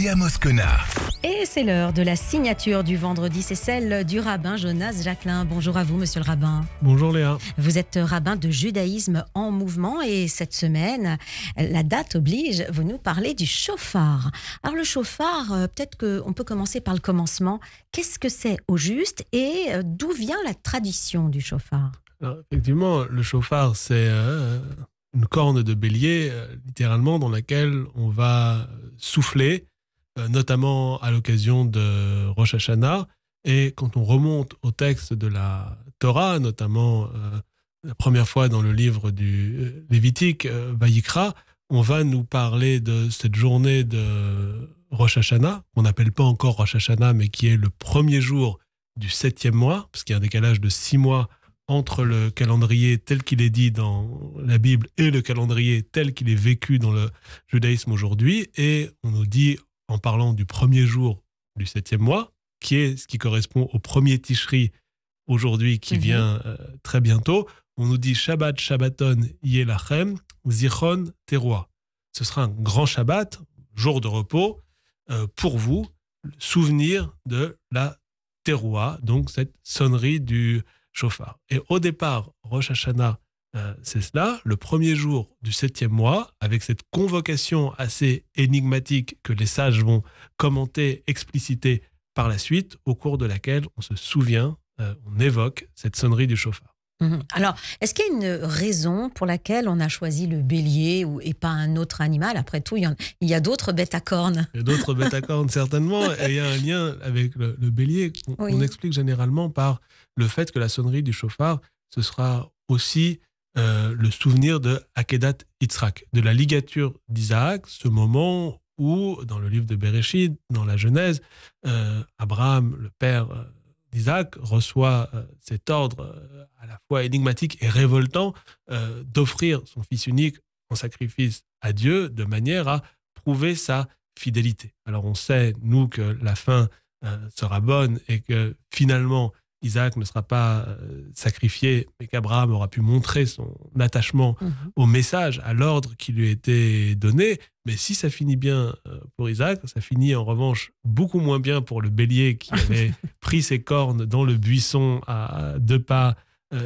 Léa Moscona. Et c'est l'heure de la signature du vendredi, c'est celle du rabbin Jonas Jacquelin. Bonjour à vous, monsieur le rabbin. Bonjour Léa. Vous êtes rabbin de judaïsme en mouvement et cette semaine, la date oblige, vous nous parlez du shofar. Alors le shofar, peut-être qu'on peut commencer par le commencement. Qu'est-ce que c'est au juste et d'où vient la tradition du shofar? Alors, effectivement, le shofar, c'est une corne de bélier, littéralement, dans laquelle on va souffler, notamment à l'occasion de Rosh Hashanah. Et quand on remonte au texte de la Torah, notamment la première fois dans le livre du Lévitique, Vayikra, on va nous parler de cette journée de Rosh Hashanah, qu'on n'appelle pas encore Rosh Hashanah, mais qui est le premier jour du 7e mois, parce qu'il y a un décalage de 6 mois entre le calendrier tel qu'il est dit dans la Bible et le calendrier tel qu'il est vécu dans le judaïsme aujourd'hui. Et on nous dit, en parlant du premier jour du 7e mois, qui est ce qui correspond au premier Tishri aujourd'hui, qui vient très bientôt, on nous dit Shabbat Shabbaton Yelachem Zichron Teroua. Ce sera un grand Shabbat, jour de repos, pour vous, souvenir de la Teroua, donc cette sonnerie du shofar. Et au départ, Rosh Hashanah, c'est cela, le premier jour du 7e mois, avec cette convocation assez énigmatique que les sages vont commenter, expliciter par la suite, au cours de laquelle on se souvient, on évoque cette sonnerie du shofar. Alors, est-ce qu'il y a une raison pour laquelle on a choisi le bélier et pas un autre animal? Après tout, il y a d'autres bêtes à cornes. Il y a d'autres bêtes à cornes, certainement. Et il y a un lien avec le bélier. On explique généralement par le fait que la sonnerie du shofar, ce sera aussi le souvenir de Akedat Yitzhak, de la ligature d'Isaac, ce moment où, dans le livre de Bereshit, dans la Genèse, Abraham, le père d'Isaac, reçoit cet ordre à la fois énigmatique et révoltant d'offrir son fils unique en sacrifice à Dieu de manière à prouver sa fidélité. Alors on sait, nous, que la fin sera bonne et que finalement Isaac ne sera pas sacrifié, mais qu'Abraham aura pu montrer son attachement au message, à l'ordre qui lui a été donné. Mais si ça finit bien pour Isaac, ça finit en revanche beaucoup moins bien pour le bélier qui avait pris ses cornes dans le buisson à 2 pas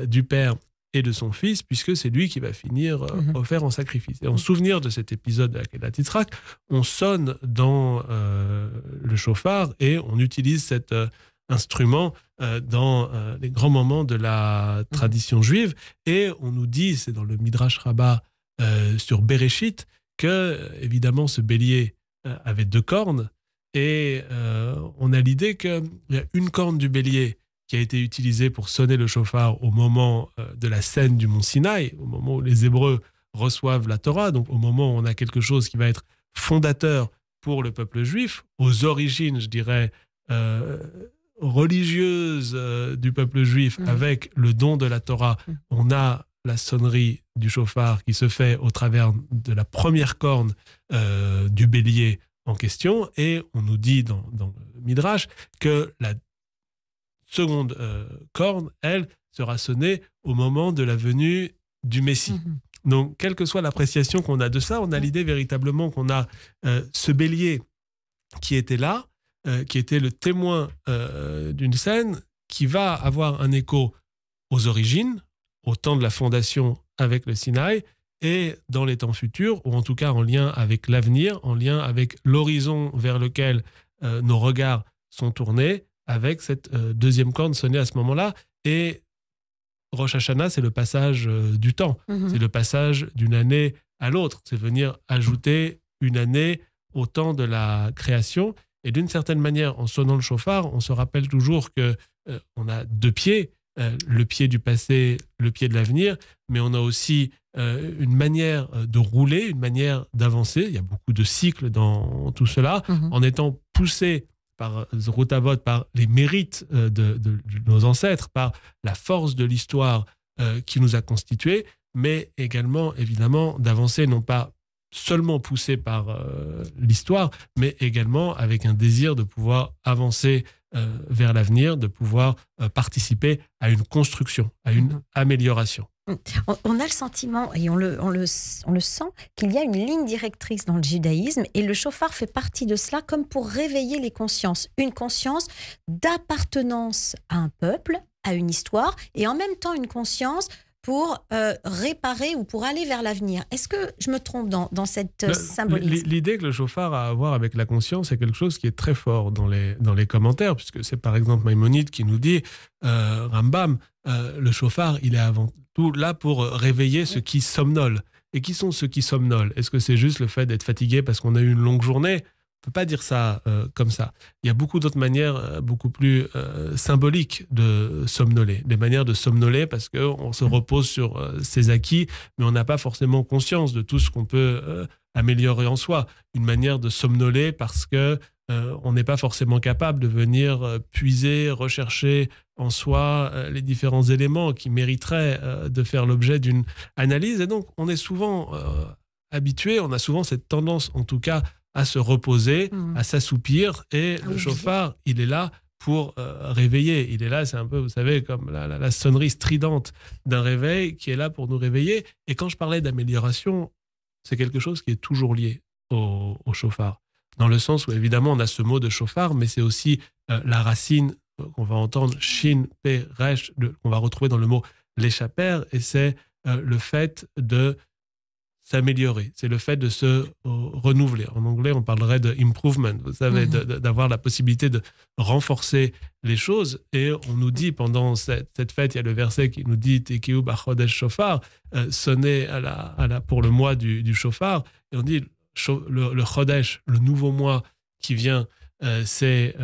du père et de son fils, puisque c'est lui qui va finir offert en sacrifice. Et en souvenir de cet épisode de Akedat Yitzhak, on sonne dans le shofar et on utilise cet instrument dans les grands moments de la tradition juive. Et on nous dit, c'est dans le Midrash Rabbah sur Bereshit, que évidemment ce bélier avait 2 cornes et on a l'idée qu'il y a une corne du bélier qui a été utilisée pour sonner le shofar au moment de la scène du mont Sinaï, au moment où les Hébreux reçoivent la Torah, donc au moment où on a quelque chose qui va être fondateur pour le peuple juif, aux origines, je dirais, religieuse du peuple juif avec le don de la Torah. On a la sonnerie du shofar qui se fait au travers de la première corne du bélier en question, et on nous dit dans le Midrash que la seconde corne, elle, sera sonnée au moment de la venue du Messie. Donc, quelle que soit l'appréciation qu'on a de ça, on a l'idée véritablement qu'on a ce bélier qui était là, qui était le témoin d'une scène qui va avoir un écho aux origines, au temps de la fondation avec le Sinaï, et dans les temps futurs, ou en tout cas en lien avec l'avenir, en lien avec l'horizon vers lequel nos regards sont tournés, avec cette deuxième corne sonnée à ce moment-là. Et Rosh Hashanah, c'est le passage du temps, c'est le passage d'une année à l'autre, c'est venir ajouter une année au temps de la création. Et d'une certaine manière, en sonnant le shofar, on se rappelle toujours qu'on a 2 pieds, le pied du passé, le pied de l'avenir, mais on a aussi une manière de rouler, une manière d'avancer. Il y a beaucoup de cycles dans tout cela, en étant poussé par Zerut Avot, par les mérites de nos ancêtres, par la force de l'histoire qui nous a constitués, mais également, évidemment, d'avancer non pas seulement poussé par l'histoire, mais également avec un désir de pouvoir avancer vers l'avenir, de pouvoir participer à une construction, à une amélioration. On a le sentiment, et on le sent, qu'il y a une ligne directrice dans le judaïsme, et le chauffard fait partie de cela, comme pour réveiller les consciences. Une conscience d'appartenance à un peuple, à une histoire, et en même temps une conscience pour réparer ou pour aller vers l'avenir. Est-ce que je me trompe dans cette symbolisme? L'idée que le chauffard a à voir avec la conscience, c'est quelque chose qui est très fort dans les commentaires, puisque c'est par exemple Maïmonide qui nous dit, Rambam, le chauffard, il est avant tout là pour réveiller ceux qui somnolent. Et qui sont ceux qui somnolent? Est-ce que c'est juste le fait d'être fatigué parce qu'on a eu une longue journée? On ne peut pas dire ça comme ça. Il y a beaucoup d'autres manières beaucoup plus symboliques de somnoler. Des manières de somnoler parce qu'on se repose sur ses acquis, mais on n'a pas forcément conscience de tout ce qu'on peut améliorer en soi. Une manière de somnoler parce que on n'est pas forcément capable de venir puiser, rechercher en soi les différents éléments qui mériteraient de faire l'objet d'une analyse. Et donc, on est souvent habitué, on a souvent cette tendance, en tout cas, à se reposer, à s'assoupir. Et le chauffard, il est là pour réveiller. Il est là, c'est un peu, vous savez, comme la sonnerie stridente d'un réveil qui est là pour nous réveiller. Et quand je parlais d'amélioration, c'est quelque chose qui est toujours lié au chauffard. Dans le sens où, évidemment, on a ce mot de chauffard, mais c'est aussi la racine qu'on va entendre, shin, pe, resh, qu'on va retrouver dans le mot l'échapper, et c'est le fait de s'améliorer, c'est le fait de se renouveler. En anglais, on parlerait de improvement, vous savez, d'avoir la possibilité de renforcer les choses. Et on nous dit, pendant cette fête, il y a le verset qui nous dit « Tekiu b'chodesh shofar », sonner pour le mois du chauffard. Et on dit le chodesh, le nouveau mois qui vient, c'est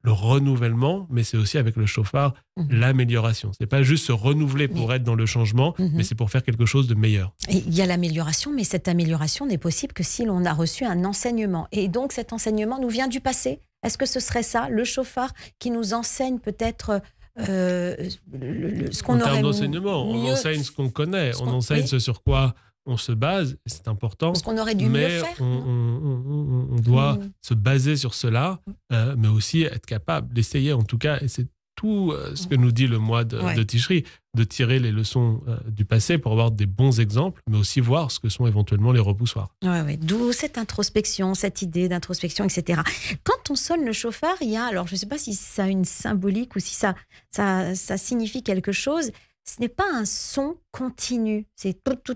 le renouvellement, mais c'est aussi avec le chauffard l'amélioration. C'est pas juste se renouveler pour être dans le changement, mais c'est pour faire quelque chose de meilleur. Et il y a l'amélioration, mais cette amélioration n'est possible que si l'on a reçu un enseignement. Et donc cet enseignement nous vient du passé. Est-ce que ce serait ça, le chauffard, qui nous enseigne peut-être ce qu'on aurait mieux... En termes d'enseignement, on enseigne ce qu'on connaît, on enseigne ce sur quoi on se base, c'est important. Parce qu'on aurait dû mieux faire. On doit se baser sur cela, mais aussi être capable d'essayer, en tout cas, et c'est tout ce que nous dit le mois de Tishri, de tirer les leçons du passé pour avoir des bons exemples, mais aussi voir ce que sont éventuellement les repoussoirs. D'où cette introspection, cette idée d'introspection, etc. Quand on sonne le chauffard, il y a, alors je ne sais pas si ça a une symbolique ou si ça signifie quelque chose. Ce n'est pas un son continu, c'est tout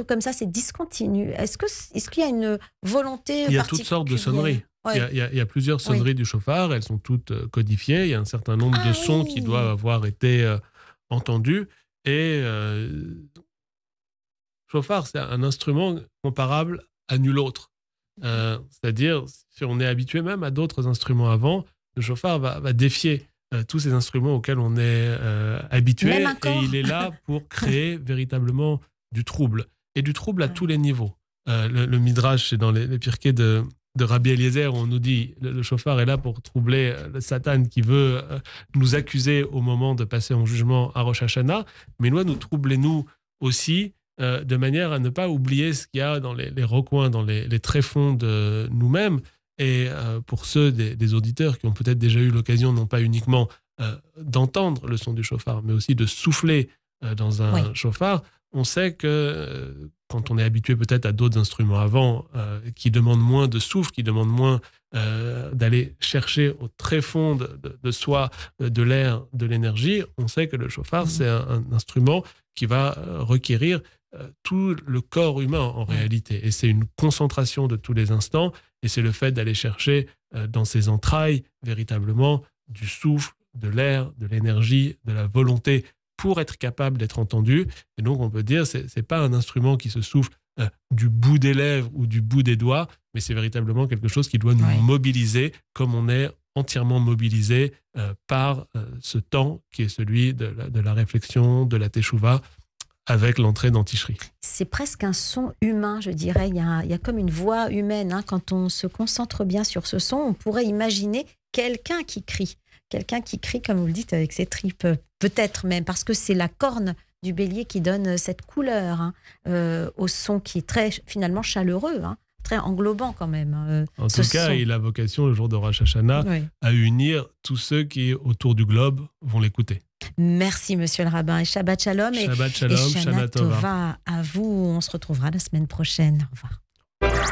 comme ça, c'est discontinu. Est-ce qu'il y a une volonté particulière? Il y a toutes sortes de sonneries. Il y a plusieurs sonneries du chauffard, elles sont toutes codifiées. Il y a un certain nombre de sons qui doivent avoir été entendus. Et chauffard, c'est un instrument comparable à nul autre. C'est-à-dire, si on est habitué même à d'autres instruments avant, le chauffard va défier tous ces instruments auxquels on est habitué, et il est là pour créer véritablement du trouble, et du trouble à tous les niveaux. Le Midrash, c'est dans les Pirkei de Rabbi Eliezer, où on nous dit le chauffard est là pour troubler le Satan qui veut nous accuser au moment de passer en jugement à Rosh Hashanah, mais il doit nous troubler nous aussi, de manière à ne pas oublier ce qu'il y a dans les recoins, dans les tréfonds de nous-mêmes. Et pour ceux des auditeurs qui ont peut-être déjà eu l'occasion, non pas uniquement d'entendre le son du chauffard, mais aussi de souffler dans un chauffard, on sait que quand on est habitué peut-être à d'autres instruments avant, qui demandent moins de souffle, qui demandent moins d'aller chercher au tréfond de soi, de l'air, de l'énergie, on sait que le chauffard, c'est un instrument qui va requérir tout le corps humain en réalité. Et c'est une concentration de tous les instants, et c'est le fait d'aller chercher dans ses entrailles véritablement du souffle, de l'air, de l'énergie, de la volonté pour être capable d'être entendu. Et donc on peut dire c'est pas un instrument qui se souffle du bout des lèvres ou du bout des doigts, mais c'est véritablement quelque chose qui doit nous mobiliser, comme on est entièrement mobilisé par ce temps qui est celui de la réflexion, de la teshuva, avec l'entrée dans Tishri. C'est presque un son humain, je dirais. Il y a comme une voix humaine. Quand on se concentre bien sur ce son, on pourrait imaginer quelqu'un qui crie. Quelqu'un qui crie, comme vous le dites, avec ses tripes. Peut-être même, parce que c'est la corne du bélier qui donne cette couleur au son qui est très, finalement, chaleureux, très englobant quand même. En tout cas, il a vocation, le jour de Rosh Hashanah, à unir tous ceux qui, autour du globe, vont l'écouter. Merci, monsieur le rabbin. Et Shabbat Shalom. Shabbat Shalom, et Shana Tova à vous. On se retrouvera la semaine prochaine. Au revoir.